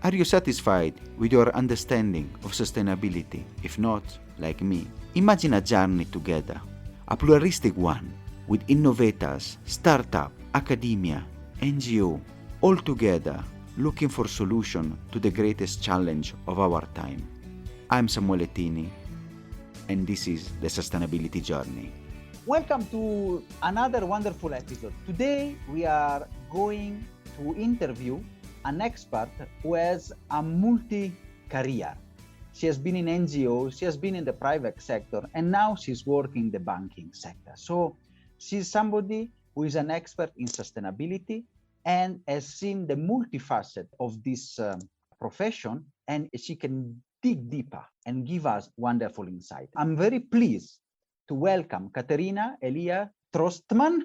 Are you satisfied with your understanding of sustainability? If not, like me, imagine a journey together, a pluralistic one with innovators, startup, academia, NGO, all together looking for solution to the greatest challenge of our time. I'm Samuele Tini, and this is the Sustainability Journey. Welcome to another wonderful episode. Today we are going to interview an expert who has a multi-career. She has been in NGOs, she has been in the private sector, and now she's working in the banking sector. So she's somebody who is an expert in sustainability and has seen the multifaceted of this profession, and she can dig deeper and give us wonderful insight. I'm very pleased to welcome Katerina Elias Trostmann,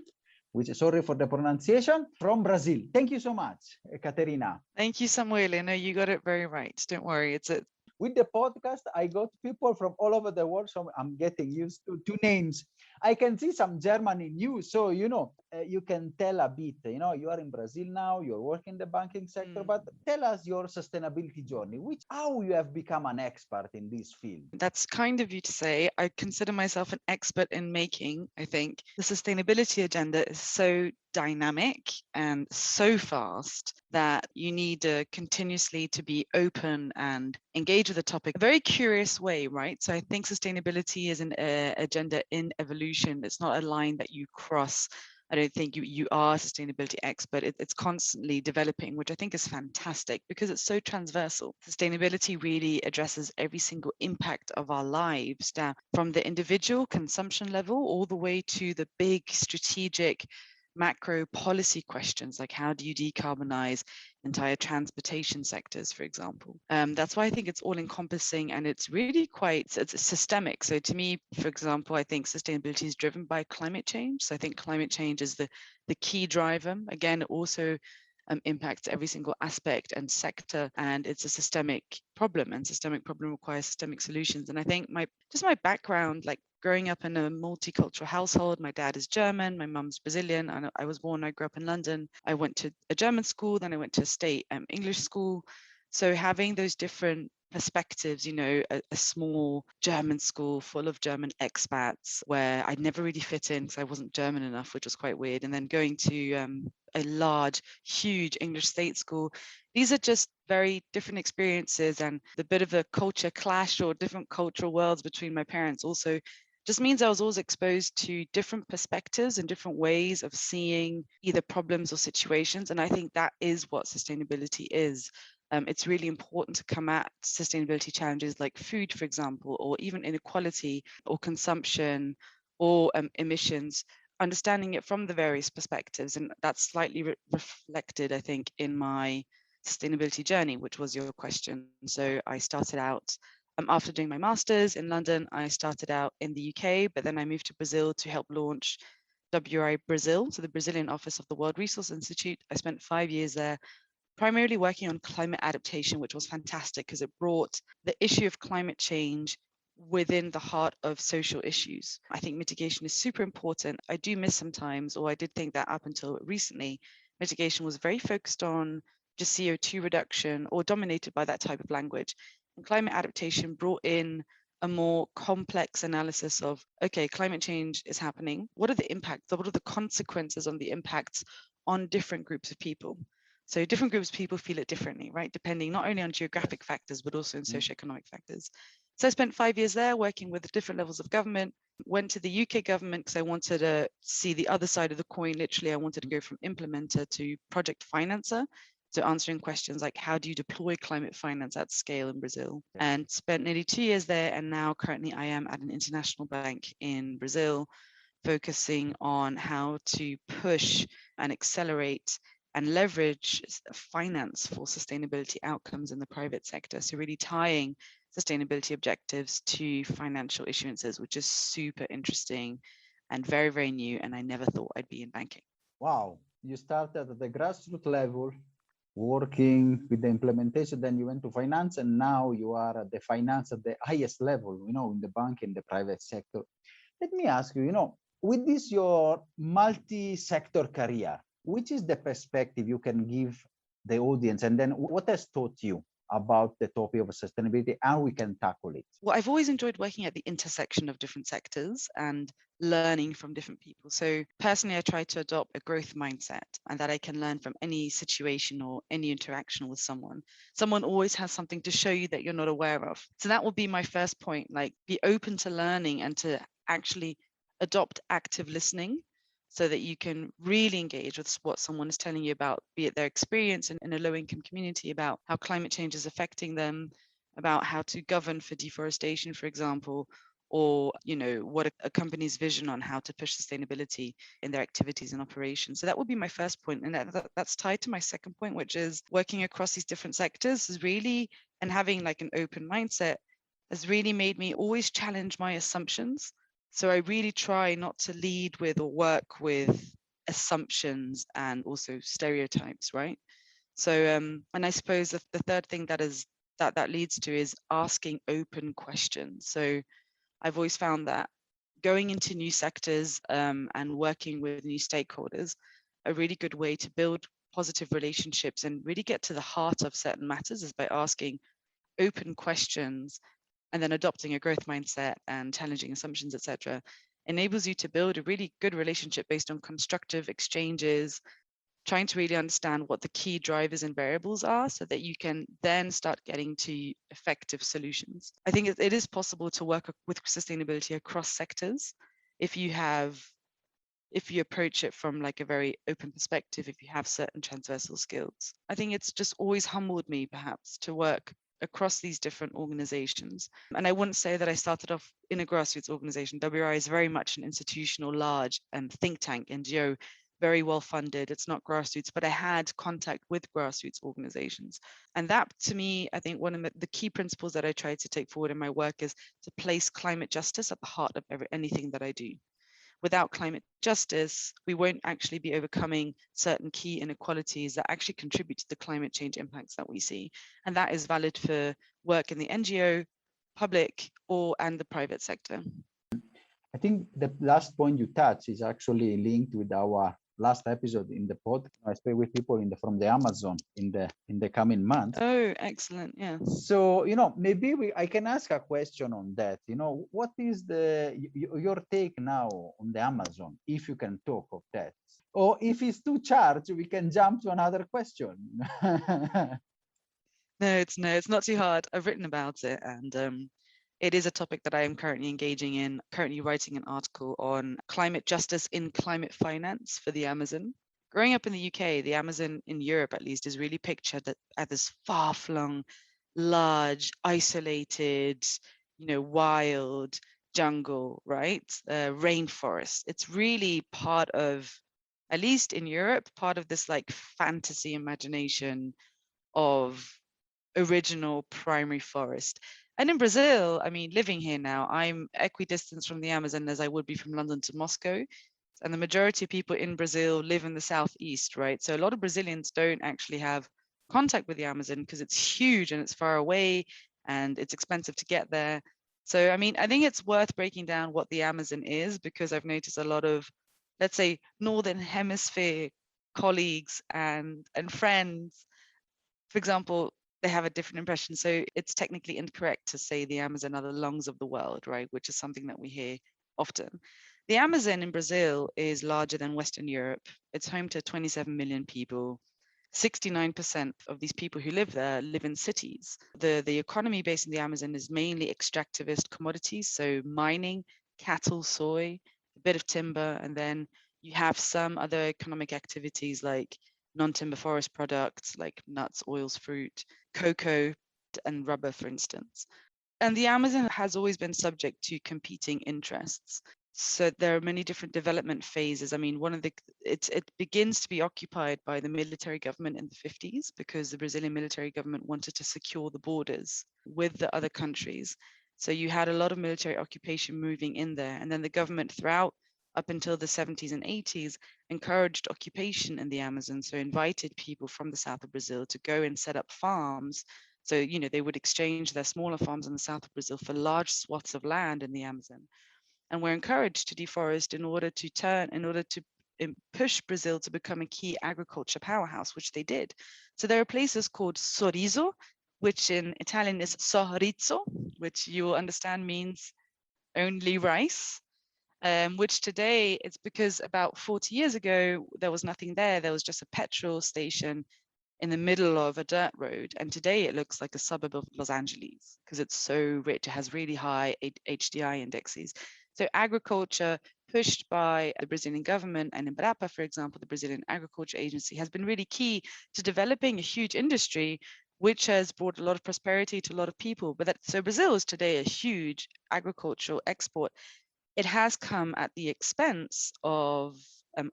which is, sorry for the pronunciation, from Brazil. Thank you so much, Katerina. Thank you, Samuele. No, you got it very right. Don't worry. With the podcast, I got people from all over the world, so I'm getting used to names. I can see some German in you, so you can tell a bit. You are in Brazil now, you're working in the banking sector, but tell us your sustainability journey, how you have become an expert in this field. That's kind of you to say. I consider myself an expert in making. I think the sustainability agenda is so dynamic and so fast that you need continuously to be open and engage with the topic. A very curious way, right? So I think sustainability is an agenda in evolution. It's not a line that you cross. I don't think you are a sustainability expert. It's constantly developing, which I think is fantastic because it's so transversal. Sustainability really addresses every single impact of our lives, down from the individual consumption level all the way to the big strategic macro policy questions, like how do you decarbonize entire transportation sectors, for example. That's why I think it's all encompassing and it's really it's systemic. So to me, for example, I think sustainability is driven by climate change. So I think climate change is the key driver. Again, it also impacts every single aspect and sector, and it's a systemic problem, and systemic problem requires systemic solutions. And I think my background, like growing up in a multicultural household, my dad is German, my mum's Brazilian, and I grew up in London. I went to a German school, then I went to a state English school. So having those different perspectives, a small German school full of German expats where I'd never really fit in because I wasn't German enough, which was quite weird. And then going to a large, huge English state school. These are just very different experiences, and the bit of a culture clash or different cultural worlds between my parents also just means I was always exposed to different perspectives and different ways of seeing either problems or situations. And I think that is what sustainability is. It's really important to come at sustainability challenges like food, for example, or even inequality or consumption or emissions, understanding it from the various perspectives. And that's slightly reflected, I think, in my sustainability journey, which was your question. So I started out after doing my master's in London. I started out in the UK, but then I moved to Brazil to help launch WRI Brazil, so the Brazilian office of the World Resource Institute. I spent 5 years there, primarily working on climate adaptation, which was fantastic because it brought the issue of climate change within the heart of social issues. I think mitigation is super important. I do miss sometimes, or I did think that up until recently, mitigation was very focused on just CO2 reduction or dominated by that type of language. And climate adaptation brought in a more complex analysis of, okay, climate change is happening. What are the impacts? What are the consequences on the impacts on different groups of people? So different groups of people feel it differently, right? Depending not only on geographic factors, but also on socioeconomic factors. So I spent 5 years there working with different levels of government, went to the UK government because I wanted to see the other side of the coin. Literally, I wanted to go from implementer to project financer. So answering questions like, how do you deploy climate finance at scale in Brazil? And spent nearly 2 years there. And now currently I am at an international bank in Brazil, focusing on how to push and accelerate and leverage finance for sustainability outcomes in the private sector. So really tying sustainability objectives to financial issuances, which is super interesting and very, very new. And I never thought I'd be in banking. Wow. You started at the grassroots level, working with the implementation, then you went to finance, and now you are at the finance at the highest level, in the bank, in the private sector. Let me ask you, with this, your multi-sector career, which is the perspective you can give the audience, and then what has taught you about the topic of sustainability, and we can tackle it. Well, I've always enjoyed working at the intersection of different sectors and learning from different people. So personally, I try to adopt a growth mindset and that I can learn from any situation or any interaction with someone. Someone always has something to show you that you're not aware of. So that would be my first point, like be open to learning and to actually adopt active listening so that you can really engage with what someone is telling you about, be it their experience in a low income community, about how climate change is affecting them, about how to govern for deforestation, for example, or what a company's vision on how to push sustainability in their activities and operations. So that would be my first point, and that's tied to my second point, which is working across these different sectors is really, and having like an open mindset has really made me always challenge my assumptions. So I really try not to lead with or work with assumptions and also stereotypes, right? So, and I suppose the third thing that leads to is asking open questions. So I've always found that going into new sectors and working with new stakeholders, a really good way to build positive relationships and really get to the heart of certain matters is by asking open questions and then adopting a growth mindset and challenging assumptions, etc., enables you to build a really good relationship based on constructive exchanges, trying to really understand what the key drivers and variables are so that you can then start getting to effective solutions. I think it is possible to work with sustainability across sectors if you have if you approach it from like a very open perspective, if you have certain transversal skills. I think it's just always humbled me perhaps to work across these different organizations. And I wouldn't say that I started off in a grassroots organization. WRI is very much an institutional, large think tank, NGO, very well funded. It's not grassroots, but I had contact with grassroots organizations. And that to me, I think one of the key principles that I try to take forward in my work is to place climate justice at the heart of anything that I do. Without climate justice, we won't actually be overcoming certain key inequalities that actually contribute to the climate change impacts that we see. And that is valid for work in the NGO, public, and the private sector. I think the last point you touch is actually linked with our last episode in the podcast. I speak with people from the Amazon in the coming months. Oh, excellent! Yeah. So maybe I can ask a question on that. What is your take now on the Amazon, if you can talk of that, or if it's too charged, we can jump to another question. No, it's not too hard. I've written about it, and it is a topic that I am currently engaging in, currently writing an article on climate justice in climate finance for the Amazon. Growing up in the UK, the Amazon in Europe, at least, is really pictured as this far-flung, large, isolated, wild jungle, right? Rainforest. It's really part of, at least in Europe, part of this like fantasy imagination of original primary forest. And in Brazil, I mean, living here now, I'm equidistant from the Amazon as I would be from London to Moscow. And the majority of people in Brazil live in the southeast, right? So a lot of Brazilians don't actually have contact with the Amazon because it's huge and it's far away and it's expensive to get there. So, I mean, I think it's worth breaking down what the Amazon is because I've noticed a lot of, let's say, Northern Hemisphere colleagues and friends, for example, they have a different impression. So it's technically incorrect to say the Amazon are the lungs of the world, right? Which is something that we hear often. The Amazon in Brazil is larger than Western Europe. It's home to 27 million people. 69% of these people who live there live in cities. The economy based in the Amazon is mainly extractivist commodities, so mining, cattle, soy, a bit of timber, and then you have some other economic activities like non-timber forest products like nuts, oils, fruit, cocoa, and rubber, for instance. And the Amazon has always been subject to competing interests. So there are many different development phases. I mean, it begins to be occupied by the military government in the 50s because the Brazilian military government wanted to secure the borders with the other countries. So you had a lot of military occupation moving in there. And then the government throughout up until the 70s and 80s encouraged occupation in the Amazon. So invited people from the south of Brazil to go and set up farms. So, they would exchange their smaller farms in the south of Brazil for large swaths of land in the Amazon. And we're encouraged to deforest in order to push Brazil to become a key agriculture powerhouse, which they did. So there are places called Sorriso, which in Italian is sorriso, which you will understand means only rice. Which today it's because about 40 years ago there was nothing there. There was just a petrol station in the middle of a dirt road, and today it looks like a suburb of Los Angeles because it's so rich. It has really high HDI indexes. So agriculture, pushed by the Brazilian government and Embrapa, for example, the Brazilian Agriculture Agency, has been really key to developing a huge industry which has brought a lot of prosperity to a lot of people. So Brazil is today a huge agricultural export. It has come at the expense of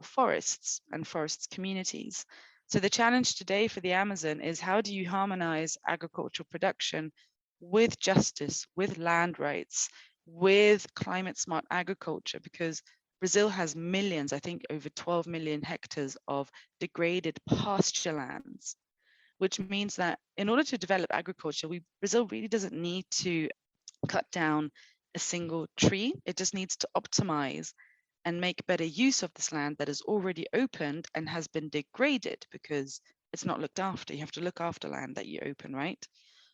forests and forests communities. So the challenge today for the Amazon is how do you harmonize agricultural production with justice, with land rights, with climate smart agriculture? Because Brazil has millions, I think over 12 million hectares of degraded pasture lands, which means that in order to develop agriculture, Brazil really doesn't need to cut down a single tree. It just needs to optimize and make better use of this land that is already opened and has been degraded because it's not looked after. You have to look after land that you open, right?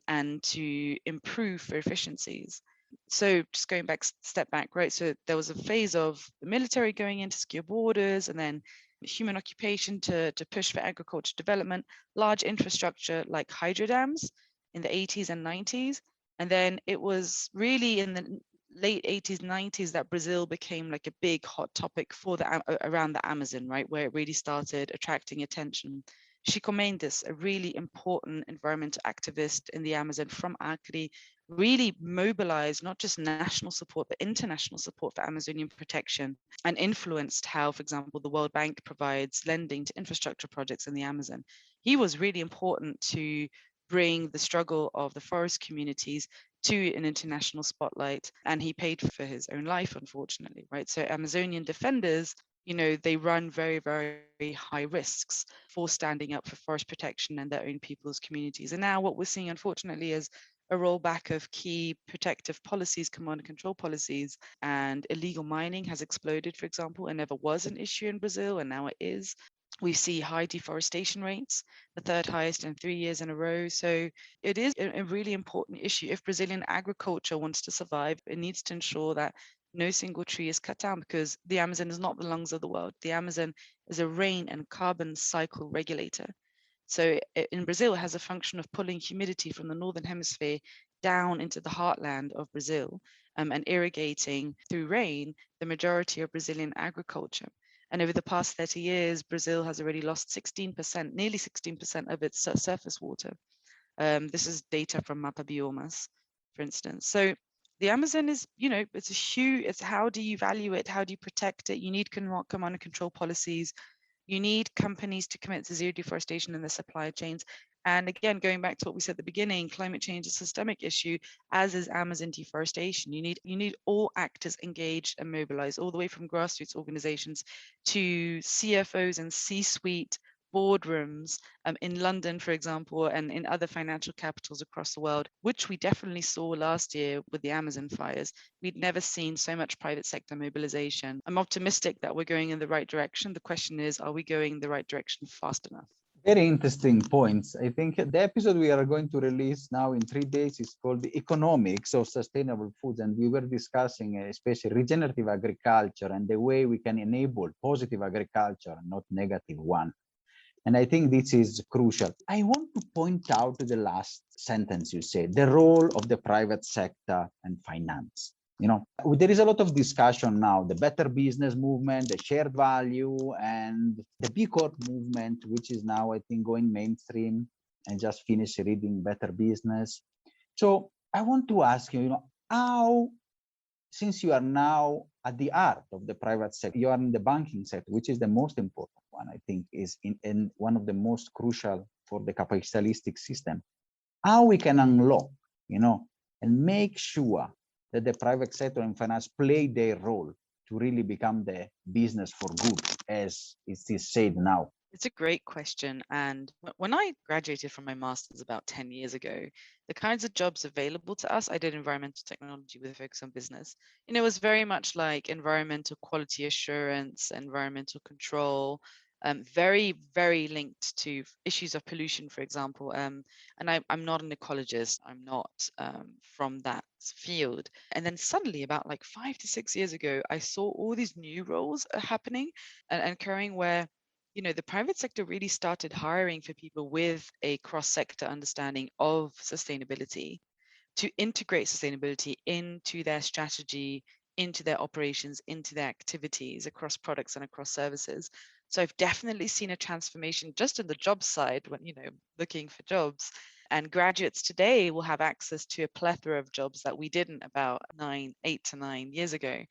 And to improve for efficiencies. So just going back, step back, right? So there was a phase of the military going in to secure borders, and then human occupation to push for agriculture development, large infrastructure like hydro dams in the 80s and 90s. And then it was really in the late 80s, 90s that Brazil became like a big hot topic for around the Amazon, right? Where it really started attracting attention. Chico Mendes, a really important environmental activist in the Amazon from Acre, really mobilized not just national support, but international support for Amazonian protection and influenced how, for example, the World Bank provides lending to infrastructure projects in the Amazon. He was really important to bring the struggle of the forest communities to an international spotlight, and he paid for his own life, unfortunately, right? So Amazonian defenders, they run very, very high risks for standing up for forest protection and their own people's communities. And now what we're seeing, unfortunately, is a rollback of key protective policies, command and control policies, and illegal mining has exploded, for example. It never was an issue in Brazil, and now it is. We see high deforestation rates, the third highest in 3 years in a row. So it is a really important issue. If Brazilian agriculture wants to survive, it needs to ensure that no single tree is cut down, because the Amazon is not the lungs of the world. The Amazon is a rain and carbon cycle regulator. So in Brazil, it has a function of pulling humidity from the northern hemisphere down into the heartland of Brazil, and irrigating through rain the majority of Brazilian agriculture. And over the past 30 years, Brazil has already lost 16%, nearly 16% of its surface water. This is data from Mapa Biomas, for instance. So the Amazon is, it's a huge, it's how do you value it? How do you protect it? You need command and control policies. You need companies to commit to zero deforestation in their supply chains. And again, going back to what we said at the beginning, climate change is a systemic issue, as is Amazon deforestation. You need all actors engaged and mobilized, all the way from grassroots organizations to CFOs and C-suite boardrooms in London, for example, and in other financial capitals across the world, which we definitely saw last year with the Amazon fires. We'd never seen so much private sector mobilization. I'm optimistic that we're going in the right direction. The question is, are we going in the right direction fast enough? Very interesting points. I think the episode we are going to release now in 3 days is called The Economics of Sustainable Foods. And we were discussing especially regenerative agriculture and the way we can enable positive agriculture, not negative one. And I think this is crucial. I want to point out the last sentence you said, the role of the private sector and finance. There is a lot of discussion now, the better business movement, the shared value, and the B Corp movement, which is now, I think, going mainstream. And just finished reading Better Business. So I want to ask you, how, since you are now at the heart of the private sector, you are in the banking sector, which is the most important one, I think, is in one of the most crucial for the capitalistic system. How we can unlock, and make sure that the private sector and finance play their role to really become the business for good, as it is said now. It's a great question. And when I graduated from my master's about 10 years ago, the kinds of jobs available to us, I did environmental technology with a focus on business. It was very much like environmental quality assurance, environmental control, very, very linked to issues of pollution, for example. And I'm not an ecologist, I'm not from that field. And then suddenly, about like 5 to 6 years ago, I saw all these new roles happening and occurring where the private sector really started hiring for people with a cross-sector understanding of sustainability to integrate sustainability into their strategy, into their operations, into their activities across products and across services. So I've definitely seen a transformation just in the job side when, looking for jobs. And graduates today will have access to a plethora of jobs that we didn't about 8 to 9 years ago.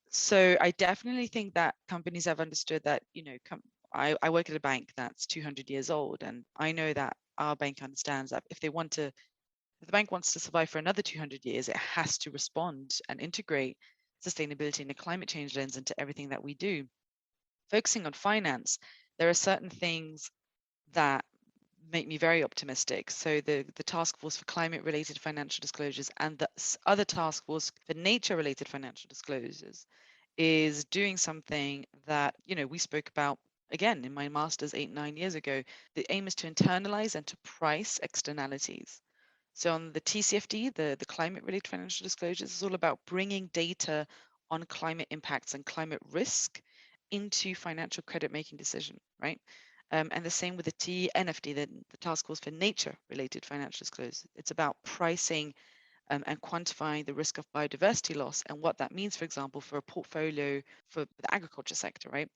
So I definitely think that companies have understood that, I work at a bank that's 200 years old, and I know that our bank understands that if the bank wants to survive for another 200 years, it has to respond and integrate sustainability and a climate change lens into everything that we do. Focusing on finance, there are certain things that make me very optimistic. So the task force for climate related financial disclosures and the other task force for nature related financial disclosures is doing something that we spoke about again in my master's 8 9 years ago. The aim is to internalize and to price externalities. So on the TCFD, the climate related financial disclosures, is all about bringing data on climate impacts and climate risk into financial credit making decision, right? And the same with the TNFD, the task force for nature related financial disclosures. It's about pricing and quantifying the risk of biodiversity loss and what that means, for example, for a portfolio for the agriculture sector, right?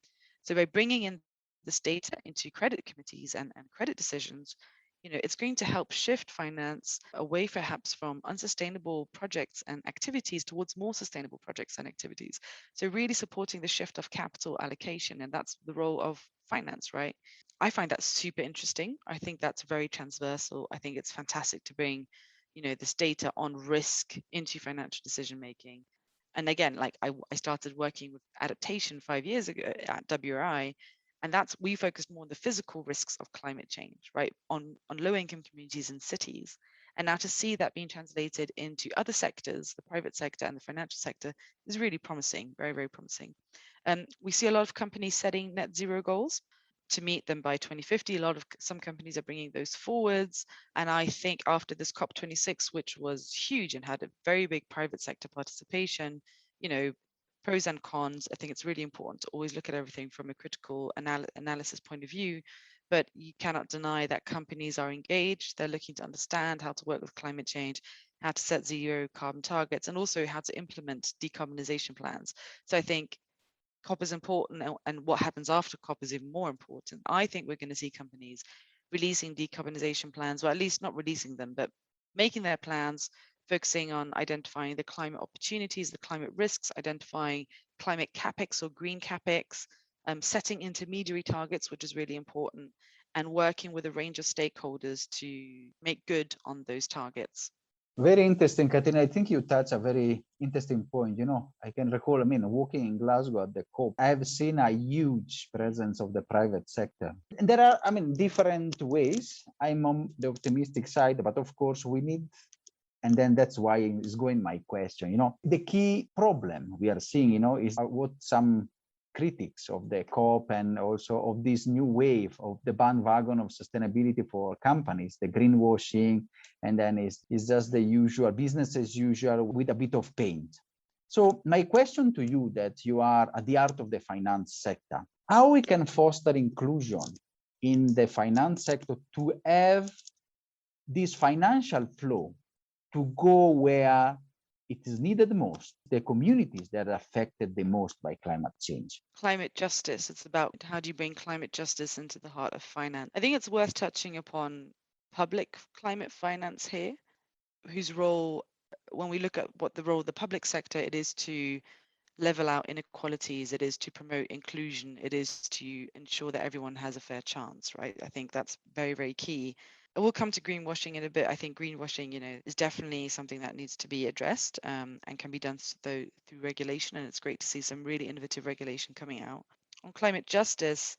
So by bringing in this data into credit committees and credit decisions, it's going to help shift finance away perhaps from unsustainable projects and activities towards more sustainable projects and activities. So really supporting the shift of capital allocation, and that's the role of finance, right? I find that super interesting. I think that's very transversal. I think it's fantastic to bring, this data on risk into financial decision making. And again, like I started working with adaptation 5 years ago at WRI, and we focused more on the physical risks of climate change, right? On low income communities and cities. And now to see that being translated into other sectors, the private sector and the financial sector, is really promising, very, very promising. We see a lot of companies setting net zero goals to meet them by 2050. Some companies are bringing those forwards. And I think after this COP26, which was huge and had a very big private sector participation, pros and cons, I think it's really important to always look at everything from a critical analysis point of view. But you cannot deny that companies are engaged. They're looking to understand how to work with climate change, how to set zero carbon targets, and also how to implement decarbonization plans. So I think COP is important, and what happens after COP is even more important. I think we're going to see companies releasing decarbonization plans, or at least not releasing them, but making their plans, focusing on identifying the climate opportunities, the climate risks, identifying climate capex or green capex, setting intermediary targets, which is really important, and working with a range of stakeholders to make good on those targets. Very interesting, Katerina. I think you touch a very interesting point. I can recall, walking in Glasgow at the COP, I have seen a huge presence of the private sector. And there are, different ways. I'm on the optimistic side, but of course we need, and then that's why it's going my question. The key problem we are seeing, is what some critics of the COP and also of this new wave of the bandwagon of sustainability for companies, the greenwashing, and then it's just the usual business as usual with a bit of paint. So my question to you, that you are at the heart of the finance sector, how we can foster inclusion in the finance sector to have this financial flow to go where it is needed most, the communities that are affected the most by climate change. Climate justice, it's about how do you bring climate justice into the heart of finance. I think it's worth touching upon public climate finance here, whose role, when we look at what the role of the public sector, it is to level out inequalities, it is to promote inclusion, it is to ensure that everyone has a fair chance, right? I think that's very, very key. We'll come to greenwashing in a bit. I think greenwashing, is definitely something that needs to be addressed and can be done through regulation. And it's great to see some really innovative regulation coming out. On climate justice,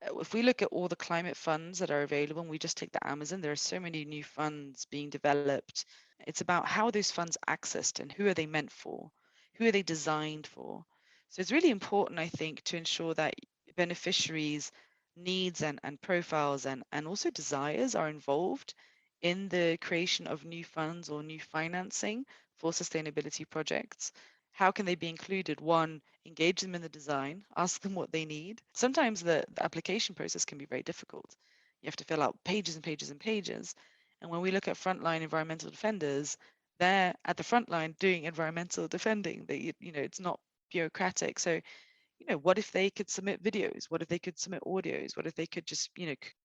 if we look at all the climate funds that are available, and we just take the Amazon, there are so many new funds being developed. It's about how are those funds accessed and who are they meant for? Who are they designed for? So it's really important, I think, to ensure that beneficiaries' needs and profiles and also desires are involved in the creation of new funds or new financing for sustainability projects. How can they be included? One, engage them in the design, ask them what they need. Sometimes the application process can be very difficult. You have to fill out pages and pages and pages. And when we look at frontline environmental defenders, they're at the front line doing environmental defending. It's not bureaucratic. So what if they could submit videos? What if they could submit audios? What if they could just,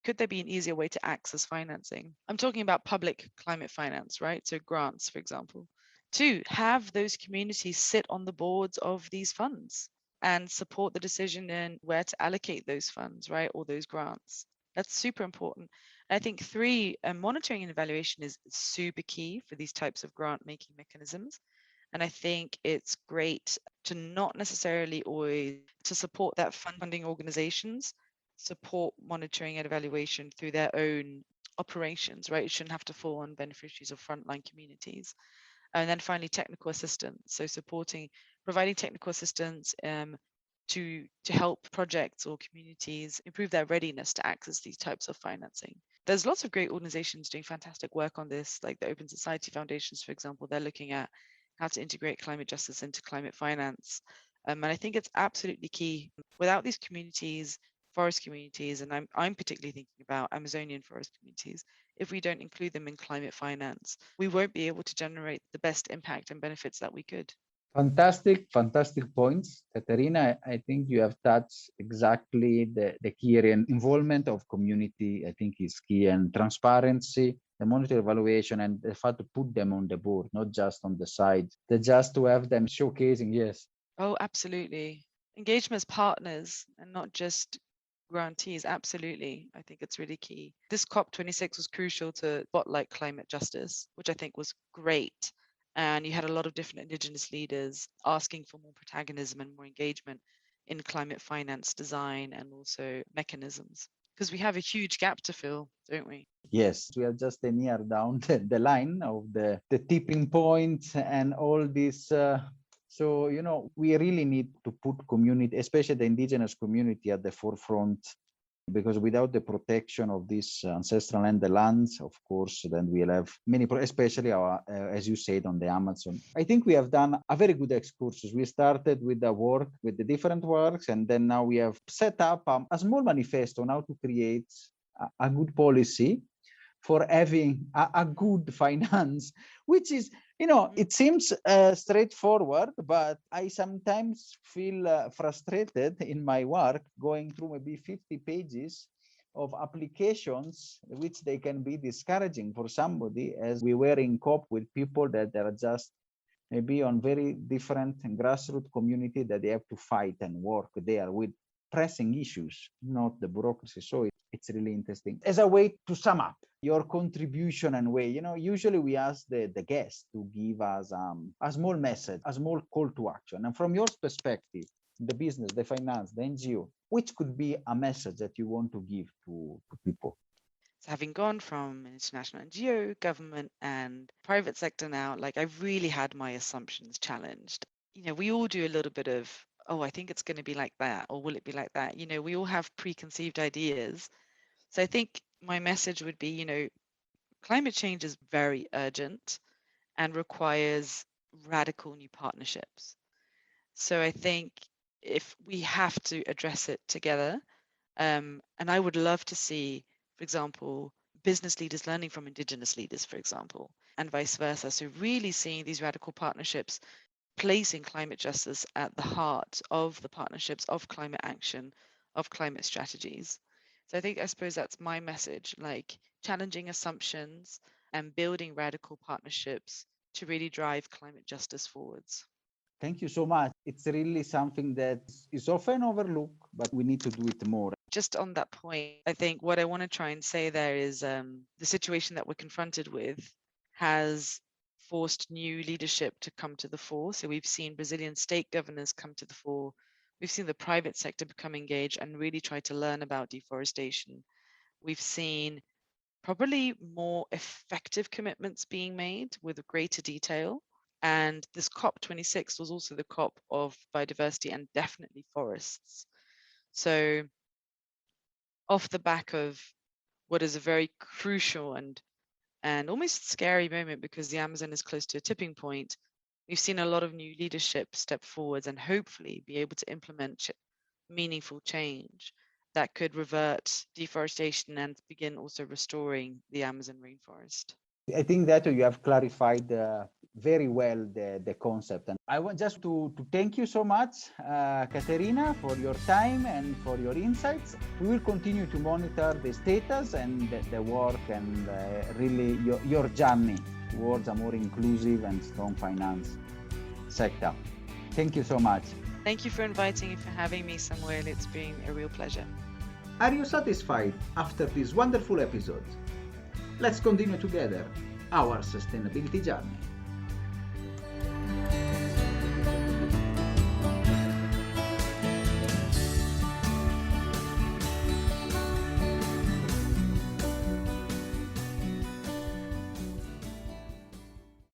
could there be an easier way to access financing? I'm talking about public climate finance, right? So grants, for example. Two, have those communities sit on the boards of these funds and support the decision in where to allocate those funds, right? Or those grants. That's super important. I think three, monitoring and evaluation is super key for these types of grant making mechanisms. And I think it's great to not necessarily always to support that funding organizations, support monitoring and evaluation through their own operations, right? It shouldn't have to fall on beneficiaries of frontline communities. And then finally, technical assistance. So providing technical assistance to help projects or communities improve their readiness to access these types of financing. There's lots of great organizations doing fantastic work on this, like the Open Society Foundations, for example. They're looking at how to integrate climate justice into climate finance. And I think it's absolutely key. Without these communities, forest communities, and I'm particularly thinking about Amazonian forest communities, if we don't include them in climate finance, we won't be able to generate the best impact and benefits that we could. Fantastic, fantastic points, Katerina. I think you have touched exactly the key area. Involvement of community, I think, is key, and transparency, the monetary evaluation, and the fact to put them on the board, not just on the side, just to have them showcasing. Yes. Oh, absolutely. Engagement as partners and not just grantees. Absolutely. I think it's really key. This COP26 was crucial to spotlight climate justice, which I think was great. And you had a lot of different Indigenous leaders asking for more protagonism and more engagement in climate finance design and also mechanisms. Because we have a huge gap to fill, don't we? Yes, we are just a near down the line of the tipping point and all this. So, we really need to put community, especially the indigenous community, at the forefront, because without the protection of this ancestral and the lands, of course, then we'll have many, especially our, as you said, on the Amazon. I think we have done a very good excursus. We started with the work, with the different works, and then now we have set up a small manifesto on how to create a good policy for having a good finance, which is, it seems straightforward, but I sometimes feel frustrated in my work going through maybe 50 pages of applications, which they can be discouraging for somebody, as we were in COP with people that are just maybe on very different grassroots community that they have to fight and work there with pressing issues, not the bureaucracy. So it's really interesting. As a way to sum up your contribution and way, usually we ask the guest to give us a small message, a small call to action. And from your perspective, the business, the finance, the NGO, which could be a message that you want to give to people? So having gone from an international NGO, government, and private sector now, like I've really had my assumptions challenged. We all do a little bit of, oh, I think it's going to be like that, or will it be like that? We all have preconceived ideas. So I think my message would be, climate change is very urgent and requires radical new partnerships. So I think if we have to address it together, and I would love to see, for example, business leaders learning from Indigenous leaders, for example, and vice versa. So really seeing these radical partnerships, placing climate justice at the heart of the partnerships, of climate action, of climate strategies. So I suppose that's my message, like challenging assumptions and building radical partnerships to really drive climate justice forwards. Thank you so much. It's really something that is often overlooked, but we need to do it more. Just on that point, I think what I want to try and say there is the situation that we're confronted with has forced new leadership to come to the fore. So we've seen Brazilian state governors come to the fore. We've seen the private sector become engaged and really try to learn about deforestation. We've seen probably more effective commitments being made with greater detail. And this COP26 was also the COP of biodiversity and definitely forests. So off the back of what is a very crucial and almost scary moment, because the Amazon is close to a tipping point, we've seen a lot of new leadership step forwards and hopefully be able to implement meaningful change that could revert deforestation and begin also restoring the Amazon rainforest. I think that you have clarified very well the concept. And I want just to thank you so much, Katerina, for your time and for your insights. We will continue to monitor the status and the work and really your journey towards a more inclusive and strong finance sector. Thank you so much. Thank you for inviting me, for having me, Samuel. It's been a real pleasure. Are you satisfied after this wonderful episode? Let's continue together our sustainability journey.